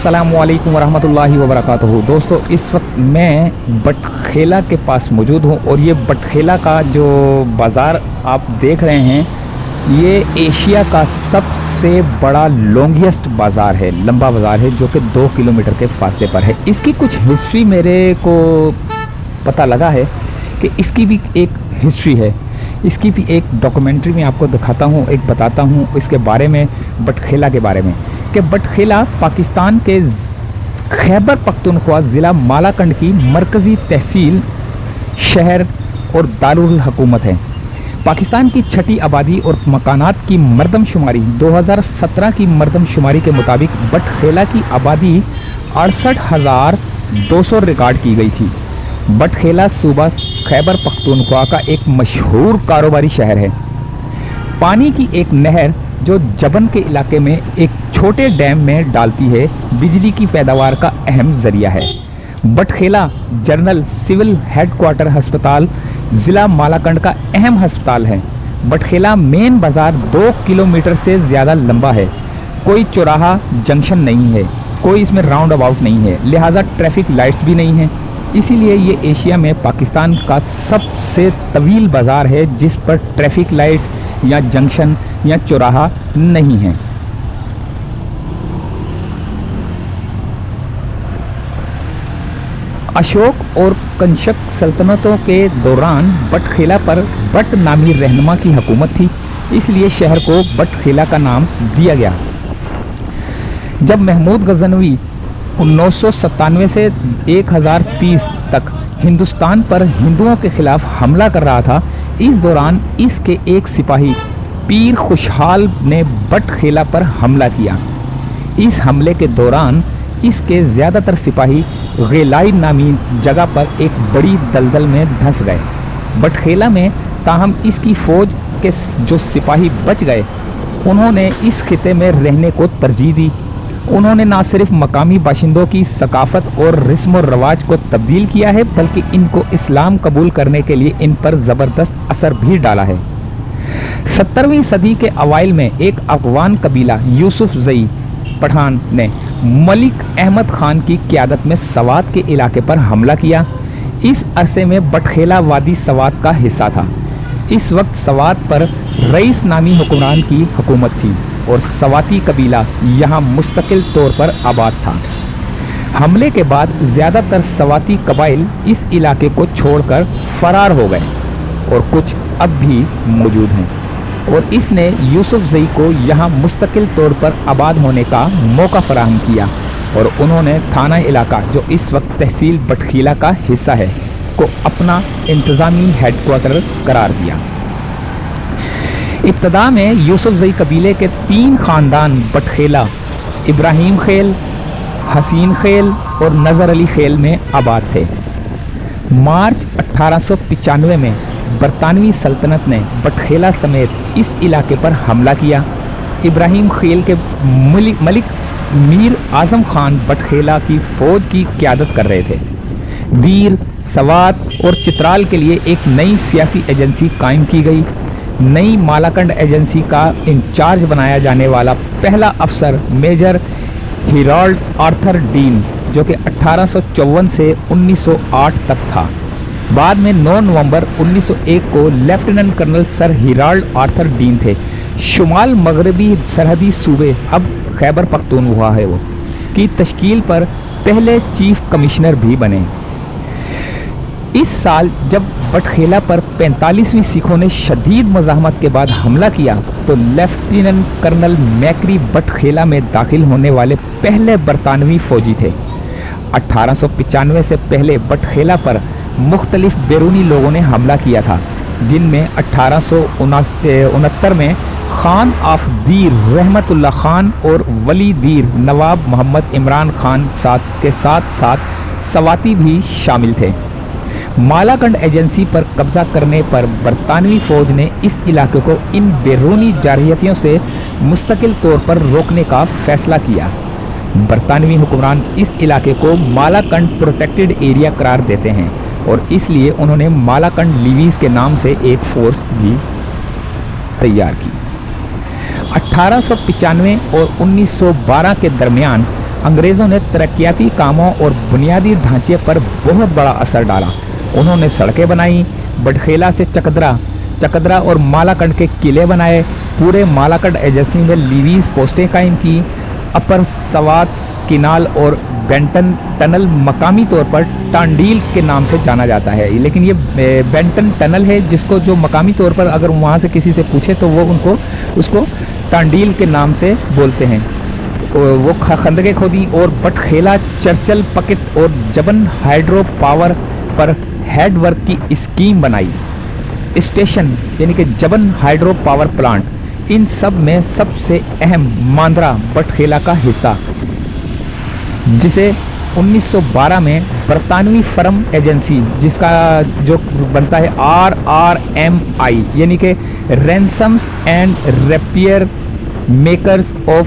अस्सलामुअलैकुम वरहमतुल्लाहि वबरकातुहू। दोस्तों, इस वक्त मैं बटखेला के पास मौजूद हूँ और ये बटखेला का जो बाज़ार आप देख रहे हैं ये एशिया का सबसे बड़ा लॉन्गेस्ट बाज़ार है, लंबा बाज़ार है जो कि 2 किलोमीटर के फासले पर है। इसकी कुछ हिस्ट्री मेरे को पता लगा है कि इसकी भी एक हिस्ट्री है, इसकी भी एक डॉक्यूमेंट्री में आपको दिखाता हूँ, एक बताता हूँ इसके बारे में, बटखेला के बारे में। कि बटखेला पाकिस्तान के खैबर पख्तूनख्वा ज़िला मालाकंड की मरकज़ी तहसील, शहर और दारुल हुकूमत है। पाकिस्तान की छठी आबादी और मकानात की मरदमशुमारी 2017 की मरदमशुमारी के मुताबिक बटखेला की आबादी 68,200 रिकॉर्ड की गई थी। बटखेला सूबा खैबर पख्तूनख्वा का एक मशहूर कारोबारी शहर है। पानी की एक नहर जो जबन के इलाके में एक छोटे डैम में डालती है, बिजली की पैदावार का अहम जरिया है। बटखेला जनरल सिविल हेडक्वार्टर अस्पताल ज़िला मालाकंड का अहम अस्पताल है। बटखेला मेन बाज़ार 2 किलोमीटर से ज़्यादा लंबा है। कोई चौराहा जंक्शन नहीं है, कोई इसमें राउंड अबाउट नहीं है, लिहाजा ट्रैफिक लाइट्स भी नहीं है। इसीलिए ये एशिया में पाकिस्तान का सबसे तवील बाज़ार है जिस पर ट्रैफिक लाइट्स या जंक्शन या चौराहा नहीं है। अशोक और कंशक सल्तनतों के दौरान बटखेला पर बट नामी रहनुमा की हुकूमत थी, इसलिए शहर को बटखेला का नाम दिया गया। जब महमूद गजनवी 997 से 1030 तक हिंदुस्तान पर हिंदुओं के खिलाफ हमला कर रहा था, इस दौरान इसके एक सिपाही पीर खुशहाल ने बटखेला पर हमला किया। इस हमले के दौरान इसके ज़्यादातर सिपाही गेलाई नामी जगह पर एक बड़ी दलदल में धंस गए। बटखेला में ताहम इसकी फ़ौज के जो सिपाही बच गए, उन्होंने इस खिते में रहने को तरजीह दी। उन्होंने न सिर्फ मकामी बाशिंदों की सकाफत और रस्म और रवाज को तब्दील किया है, बल्कि इनको इस्लाम कबूल करने के लिए इन पर ज़बरदस्त असर भी डाला है। 17वीं सदी के अवाइल में एक अफगान कबीला यूसुफ जई पठान ने मलिक अहमद खान की क़यादत में सवात के इलाके पर हमला किया। इस अरसे में बटखेला वादी सवात का हिस्सा था। इस वक्त सवात पर रईस नामी हुक्मरान की हुकूमत थी और सवाती कबीला यहाँ मुस्तकिल तौर पर आबाद था। हमले के बाद ज़्यादातर सवाती कबाइल इस इलाके को छोड़कर फरार हो गए और कुछ अब भी मौजूद हैं, और इसने यूसुफ जई को यहाँ मुस्तकिल तौर पर आबाद होने का मौका फराहम किया और उन्होंने थाना इलाका, जो इस वक्त तहसील बटखेला का हिस्सा है, को अपना इंतज़ामी हेडक्वार्टर करार दिया। इब्तदा में यूसुफ जई कबीले के 3 ख़ानदान बटखेला, इब्राहिम खेल, हसीन खेल और नज़र अली खेल में आबाद थे। मार्च 1895 में बरतानवी सल्तनत ने बटखेला समेत इस इलाके पर हमला किया। इब्राहिम खेल के मलिक मीर आज़म खान बटखेला की फ़ौज की क़यादत कर रहे थे। दीर, सवात और चित्राल के लिए एक नई सियासी एजेंसी कायम की गई। नई मालाकंड एजेंसी का इंचार्ज बनाया जाने वाला पहला अफसर मेजर हिराल्ड आर्थर डीन, जो कि 1854 से 1908 तक था। बाद में 9 नवंबर 1901 को lieutenant colonel Sir Harold Arthur Dean थे। शुमाल मगरबी सरहदी सूबे, अब खैबर पख्तूनख्वा है वो, की तश्कील पर पहले चीफ कमिश्नर भी बने। इस साल जब बटखेला पर 45वीं सिखों ने शदीद मज़ाहमत के बाद हमला किया, तो लेफ्टिनेंट कर्नल मैकरी बटखेला में दाखिल होने वाले पहले बरतानवी फ़ौजी थे। 1895 से पहले बटखेला पर मुख्तलिफ बैरूनी लोगों ने हमला किया था, जिनमें 1869 में खान ऑफ दीर रहमतुल्लाह खान और वली दीर नवाब मोहम्मद इमरान खान के साथ साथ सवाती भी शामिल थे। मालाकंड एजेंसी पर कब्जा करने पर बरतानवी फ़ौज ने इस इलाके को इन बैरूनी जारहियतियों से मुस्तकिल तौर पर रोकने का फैसला किया। बरतानवी हुक्मरान इस इलाके को मालाकंड प्रोटेक्टेड एरिया करार देते हैं और इसलिए उन्होंने मालाकंड लीवीज़ के नाम से एक फ़ोर्स भी तैयार की। 1895 और 1912 के दरमियान अंग्रेज़ों ने तरक्याती कामों और बुनियादी ढांचे पर बहुत बड़ा असर डाला। उन्होंने सड़कें बनाई, बटखेला से चकदरा और मालाकंड के किले बनाए, पूरे मालाकंड एजेंसी में लीवीज पोस्टें कायम की। अपर सवात किनाल और बेंटन टनल मकामी तौर पर टांडील के नाम से जाना जाता है, लेकिन ये बेंटन टनल है जिसको जो मकामी तौर पर अगर वहाँ से किसी से पूछे तो वो उसको टांडील के नाम से बोलते हैं। वो खंदकें खोदी और बटखेला, चर्चल पकित और जबन हाइड्रो पावर पर हेडवर्क की स्कीम बनाई। स्टेशन यानी कि जबन हाइड्रो पावर प्लांट, इन सब में सबसे अहम मांद्रा बटखेला का हिस्सा, जिसे 1912 में बरतानवी फर्म एजेंसी, जिसका जो बनता है RRMI यानी कि रैंसम्स एंड रेपियर मेकर्स ऑफ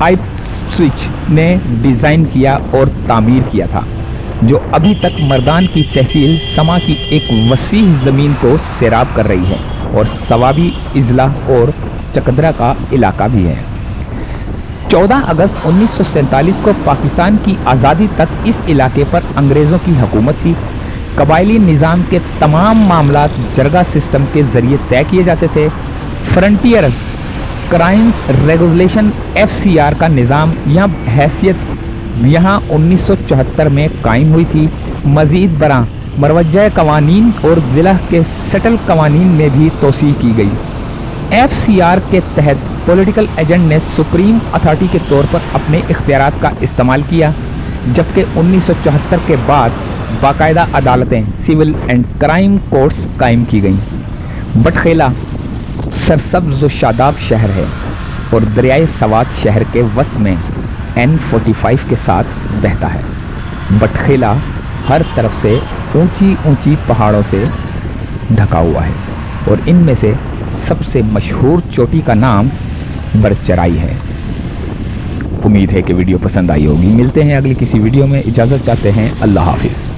आइप्सविच ने डिज़ाइन किया और तामीर किया था, जो अभी तक मर्दान की तहसील समा की एक वसी ज़मीन को सैराब कर रही है और सवाबी इजला और चकदरा का इलाका भी है। 14 अगस्त 1947 को पाकिस्तान की आज़ादी तक इस इलाके पर अंग्रेज़ों की हुकूमत थी। कबायली निज़ाम के तमाम मामलात जरगा सिस्टम के ज़रिए तय किए जाते थे। फ्रंटियर क्राइम्स रेगुलेशन FCR का निज़ाम यहाँ 1974 में कायम हुई थी। मज़ीद बरा मरवजा कवानीन और ज़िला के सेटल कवानीन में भी तोसी की गई। FCR के तहत पॉलिटिकल एजेंट ने सुप्रीम अथॉरिटी के तौर पर अपने इख्तियारात का इस्तेमाल किया, जबकि 1974 के बाद बाकायदा अदालतें, सिविल एंड क्राइम कोर्ट्स कायम की गईं। बटखेला सरसब्ज़ व शादाब शहर है और दरियाए सवात शहर के वस्त में N45 के साथ बहता है। बटखेला हर तरफ से ऊंची ऊंची पहाड़ों से ढका हुआ है और इनमें से सबसे मशहूर चोटी का नाम बरचराई है। उम्मीद है कि वीडियो पसंद आई होगी। मिलते हैं अगली किसी वीडियो में। इजाज़त चाहते हैं। अल्लाह हाफिज़।